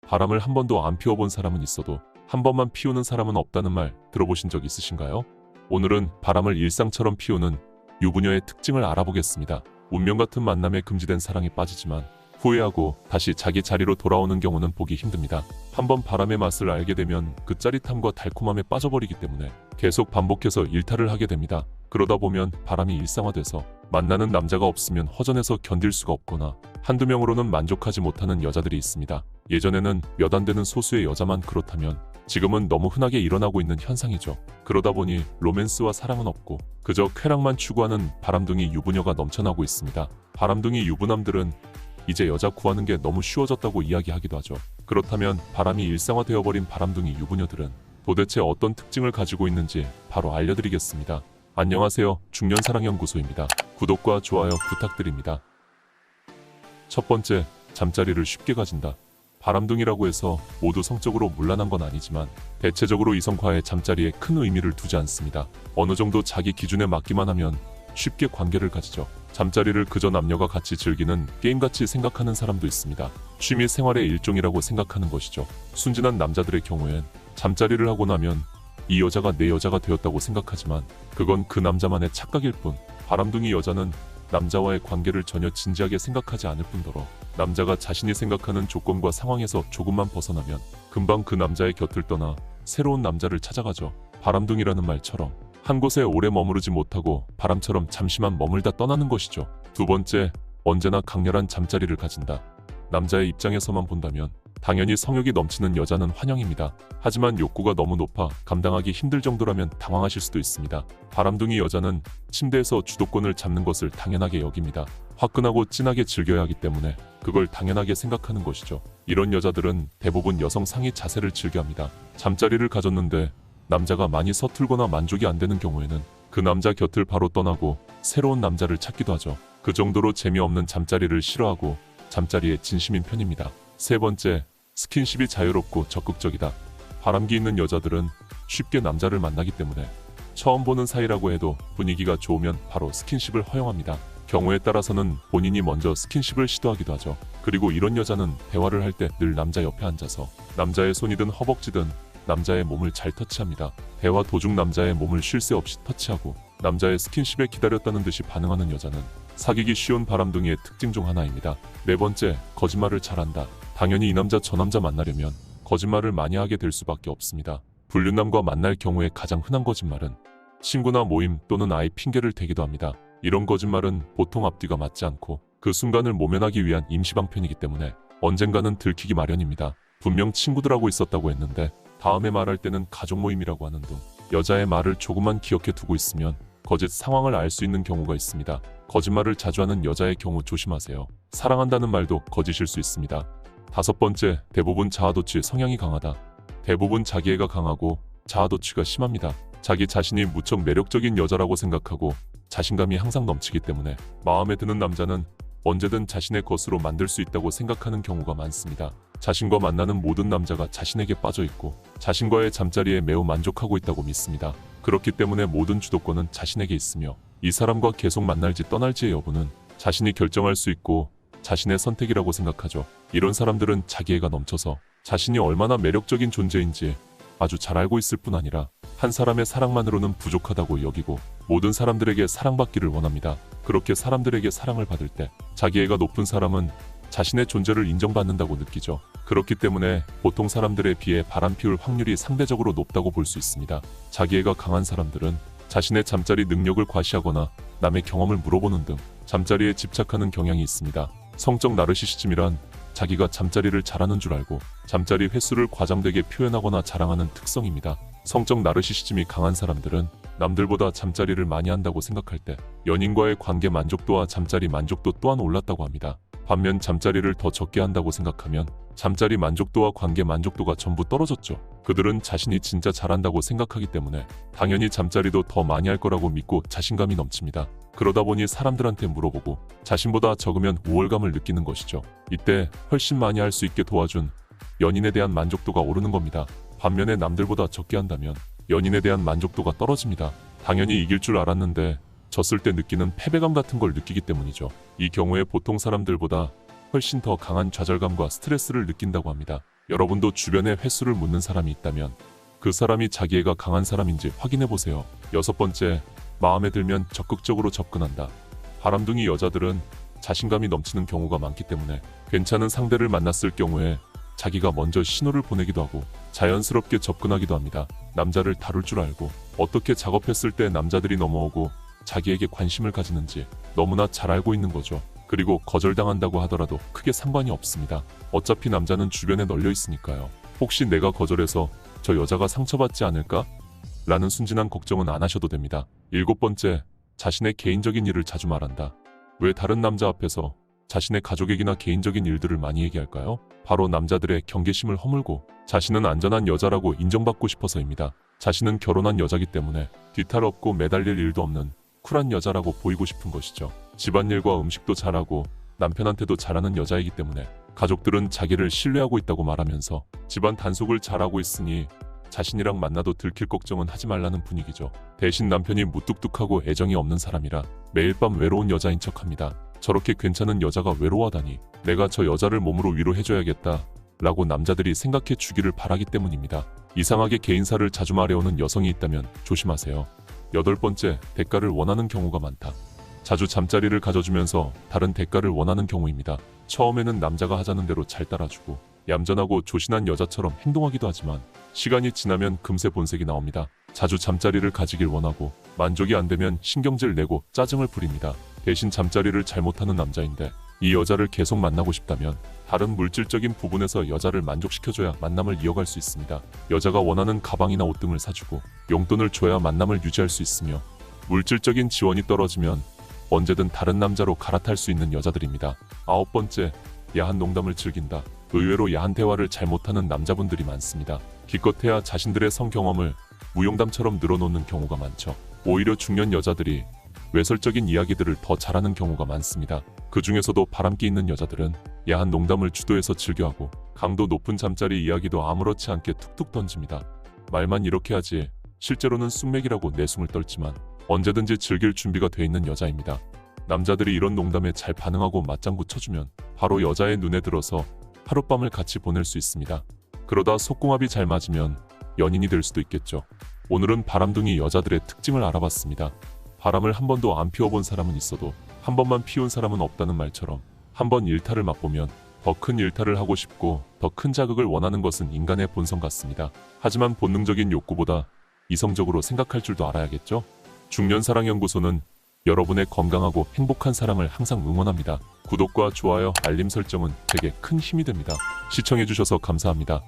바람을 한 번도 안 피워본 사람은 있어도 한 번만 피우는 사람은 없다는 말 들어보신 적 있으신가요? 오늘은 바람을 일상처럼 피우는 유부녀의 특징을 알아보겠습니다. 운명 같은 만남에 금지된 사랑에 빠지지만 후회하고 다시 자기 자리로 돌아오는 경우는 보기 힘듭니다. 한번 바람의 맛을 알게 되면 그 짜릿함과 달콤함에 빠져버리기 때문에 계속 반복해서 일탈을 하게 됩니다. 그러다 보면 바람이 일상화돼서 만나는 남자가 없으면 허전해서 견딜 수가 없거나 한두 명으로는 만족하지 못하는 여자들이 있습니다. 예전에는 몇 안 되는 소수의 여자만 그렇다면 지금은 너무 흔하게 일어나고 있는 현상이죠. 그러다 보니 로맨스와 사랑은 없고 그저 쾌락만 추구하는 바람둥이 유부녀가 넘쳐나고 있습니다. 바람둥이 유부남들은 이제 여자 구하는 게 너무 쉬워졌다고 이야기하기도 하죠. 그렇다면 바람이 일상화되어버린 바람둥이 유부녀들은 도대체 어떤 특징을 가지고 있는지 바로 알려드리겠습니다. 안녕하세요. 중년사랑연구소입니다. 구독과 좋아요 부탁드립니다. 첫 번째, 잠자리를 쉽게 가진다. 바람둥이라고 해서 모두 성적으로 문란한 건 아니지만 대체적으로 이성과의 잠자리에 큰 의미를 두지 않습니다. 어느 정도 자기 기준에 맞기만 하면 쉽게 관계를 가지죠. 잠자리를 그저 남녀가 같이 즐기는 게임같이 생각하는 사람도 있습니다. 취미 생활의 일종이라고 생각하는 것이죠. 순진한 남자들의 경우엔 잠자리를 하고 나면 이 여자가 내 여자가 되었다고 생각하지만 그건 그 남자만의 착각일 뿐, 바람둥이 여자는 남자와의 관계를 전혀 진지하게 생각하지 않을 뿐더러 남자가 자신이 생각하는 조건과 상황에서 조금만 벗어나면 금방 그 남자의 곁을 떠나 새로운 남자를 찾아가죠. 바람둥이라는 말처럼 한 곳에 오래 머무르지 못하고 바람처럼 잠시만 머물다 떠나는 것이죠. 두 번째, 언제나 강렬한 잠자리를 가진다. 남자의 입장에서만 본다면 당연히 성욕이 넘치는 여자는 환영입니다. 하지만 욕구가 너무 높아 감당하기 힘들 정도라면 당황하실 수도 있습니다. 바람둥이 여자는 침대에서 주도권을 잡는 것을 당연하게 여깁니다. 화끈하고 진하게 즐겨야 하기 때문에 그걸 당연하게 생각하는 것이죠. 이런 여자들은 대부분 여성 상위 자세를 즐겨합니다. 잠자리를 가졌는데 남자가 많이 서툴거나 만족이 안 되는 경우에는 그 남자 곁을 바로 떠나고 새로운 남자를 찾기도 하죠. 그 정도로 재미없는 잠자리를 싫어하고 잠자리에 진심인 편입니다. 세 번째, 스킨십이 자유롭고 적극적이다. 바람기 있는 여자들은 쉽게 남자를 만나기 때문에 처음 보는 사이라고 해도 분위기가 좋으면 바로 스킨십을 허용합니다. 경우에 따라서는 본인이 먼저 스킨십을 시도하기도 하죠. 그리고 이런 여자는 대화를 할 때 늘 남자 옆에 앉아서 남자의 손이든 허벅지든 남자의 몸을 잘 터치합니다. 대화 도중 남자의 몸을 쉴 새 없이 터치하고 남자의 스킨십에 기다렸다는 듯이 반응하는 여자는 사귀기 쉬운 바람둥이의 특징 중 하나입니다. 네 번째, 거짓말을 잘한다. 당연히 이 남자 저 남자 만나려면 거짓말을 많이 하게 될 수밖에 없습니다. 불륜남과 만날 경우에 가장 흔한 거짓말은 친구나 모임 또는 아이 핑계를 대기도 합니다. 이런 거짓말은 보통 앞뒤가 맞지 않고 그 순간을 모면하기 위한 임시방편이기 때문에 언젠가는 들키기 마련입니다. 분명 친구들하고 있었다고 했는데 다음에 말할 때는 가족 모임이라고 하는 등 여자의 말을 조금만 기억해 두고 있으면 거짓 상황을 알 수 있는 경우가 있습니다. 거짓말을 자주 하는 여자의 경우 조심하세요. 사랑한다는 말도 거짓일 수 있습니다. 다섯 번째, 대부분 자아도취 성향이 강하다. 대부분 자기애가 강하고 자아도취가 심합니다. 자기 자신이 무척 매력적인 여자라고 생각하고 자신감이 항상 넘치기 때문에 마음에 드는 남자는 언제든 자신의 것으로 만들 수 있다고 생각하는 경우가 많습니다. 자신과 만나는 모든 남자가 자신에게 빠져있고 자신과의 잠자리에 매우 만족하고 있다고 믿습니다. 그렇기 때문에 모든 주도권은 자신에게 있으며 이 사람과 계속 만날지 떠날지의 여부는 자신이 결정할 수 있고 자신의 선택이라고 생각하죠. 이런 사람들은 자기애가 넘쳐서 자신이 얼마나 매력적인 존재인지 아주 잘 알고 있을 뿐 아니라 한 사람의 사랑만으로는 부족하다고 여기고 모든 사람들에게 사랑받기를 원합니다. 그렇게 사람들에게 사랑을 받을 때 자기애가 높은 사람은 자신의 존재를 인정받는다고 느끼죠. 그렇기 때문에 보통 사람들에 비해 바람 피울 확률이 상대적으로 높다고 볼 수 있습니다. 자기애가 강한 사람들은 자신의 잠자리 능력을 과시하거나 남의 경험을 물어보는 등 잠자리에 집착하는 경향이 있습니다. 성적 나르시시즘이란 자기가 잠자리를 잘하는 줄 알고 잠자리 횟수를 과장되게 표현하거나 자랑하는 특성입니다. 성적 나르시시즘이 강한 사람들은 남들보다 잠자리를 많이 한다고 생각할 때 연인과의 관계 만족도와 잠자리 만족도 또한 올랐다고 합니다. 반면 잠자리를 더 적게 한다고 생각하면 잠자리 만족도와 관계 만족도가 전부 떨어졌죠. 그들은 자신이 진짜 잘한다고 생각하기 때문에 당연히 잠자리도 더 많이 할 거라고 믿고 자신감이 넘칩니다. 그러다 보니 사람들한테 물어보고 자신보다 적으면 우월감을 느끼는 것이죠. 이때 훨씬 많이 할 수 있게 도와준 연인에 대한 만족도가 오르는 겁니다. 반면에 남들보다 적게 한다면 연인에 대한 만족도가 떨어집니다. 당연히 이길 줄 알았는데 졌을 때 느끼는 패배감 같은 걸 느끼기 때문이죠. 이 경우에 보통 사람들보다 훨씬 더 강한 좌절감과 스트레스를 느낀다고 합니다. 여러분도 주변에 횟수를 묻는 사람이 있다면 그 사람이 자기애가 강한 사람인지 확인해 보세요. 6번째, 마음에 들면 적극적으로 접근한다. 바람둥이 여자들은 자신감이 넘치는 경우가 많기 때문에 괜찮은 상대를 만났을 경우에 자기가 먼저 신호를 보내기도 하고 자연스럽게 접근하기도 합니다. 남자를 다룰 줄 알고 어떻게 작업했을 때 남자들이 넘어오고 자기에게 관심을 가지는지 너무나 잘 알고 있는 거죠. 그리고 거절당한다고 하더라도 크게 상관이 없습니다. 어차피 남자는 주변에 널려 있으니까요. 혹시 내가 거절해서 저 여자가 상처받지 않을까? 라는 순진한 걱정은 안 하셔도 됩니다. 7번째, 자신의 개인적인 일을 자주 말한다. 왜 다른 남자 앞에서 자신의 가족 얘기나 개인적인 일들을 많이 얘기할까요? 바로 남자들의 경계심을 허물고 자신은 안전한 여자라고 인정받고 싶어서입니다. 자신은 결혼한 여자기 때문에 뒤탈 없고 매달릴 일도 없는 쿨한 여자라고 보이고 싶은 것이죠. 집안일과 음식도 잘하고 남편한테도 잘하는 여자이기 때문에 가족들은 자기를 신뢰하고 있다고 말하면서 집안 단속을 잘하고 있으니 자신이랑 만나도 들킬 걱정은 하지 말라는 분위기죠. 대신 남편이 무뚝뚝하고 애정이 없는 사람이라 매일 밤 외로운 여자인 척합니다. 저렇게 괜찮은 여자가 외로워하다니 내가 저 여자를 몸으로 위로해줘야겠다 라고 남자들이 생각해 주기를 바라기 때문입니다. 이상하게 개인사를 자주 말해오는 여성이 있다면 조심하세요. 8번째, 대가를 원하는 경우가 많다. 자주 잠자리를 가져주면서 다른 대가를 원하는 경우입니다. 처음에는 남자가 하자는 대로 잘 따라주고 얌전하고 조신한 여자처럼 행동하기도 하지만 시간이 지나면 금세 본색이 나옵니다. 자주 잠자리를 가지길 원하고 만족이 안 되면 신경질 내고 짜증을 부립니다. 대신 잠자리를 잘못하는 남자인데 이 여자를 계속 만나고 싶다면 다른 물질적인 부분에서 여자를 만족시켜줘야 만남을 이어갈 수 있습니다. 여자가 원하는 가방이나 옷 등을 사주고 용돈을 줘야 만남을 유지할 수 있으며 물질적인 지원이 떨어지면 언제든 다른 남자로 갈아탈 수 있는 여자들입니다. 9번째, 야한 농담을 즐긴다. 의외로 야한 대화를 잘 못하는 남자분들이 많습니다. 기껏해야 자신들의 성경험을 무용담처럼 늘어놓는 경우가 많죠. 오히려 중년 여자들이 외설적인 이야기들을 더 잘하는 경우가 많습니다. 그 중에서도 바람기 있는 여자들은 야한 농담을 주도해서 즐겨하고 강도 높은 잠자리 이야기도 아무렇지 않게 툭툭 던집니다. 말만 이렇게 하지 실제로는 쑥맥이라고 내숭을 떨지만 언제든지 즐길 준비가 돼 있는 여자입니다. 남자들이 이런 농담에 잘 반응하고 맞장구 쳐주면 바로 여자의 눈에 들어서 하룻밤을 같이 보낼 수 있습니다. 그러다 속궁합이 잘 맞으면 연인이 될 수도 있겠죠. 오늘은 바람둥이 여자들의 특징을 알아봤습니다. 바람을 한 번도 안 피워본 사람은 있어도 한 번만 피운 사람은 없다는 말처럼 한 번 일탈을 맛보면 더 큰 일탈을 하고 싶고 더 큰 자극을 원하는 것은 인간의 본성 같습니다. 하지만 본능적인 욕구보다 이성적으로 생각할 줄도 알아야겠죠? 중년사랑연구소는 여러분의 건강하고 행복한 사랑을 항상 응원합니다. 구독과 좋아요, 알림 설정은 제게 큰 힘이 됩니다. 시청해주셔서 감사합니다.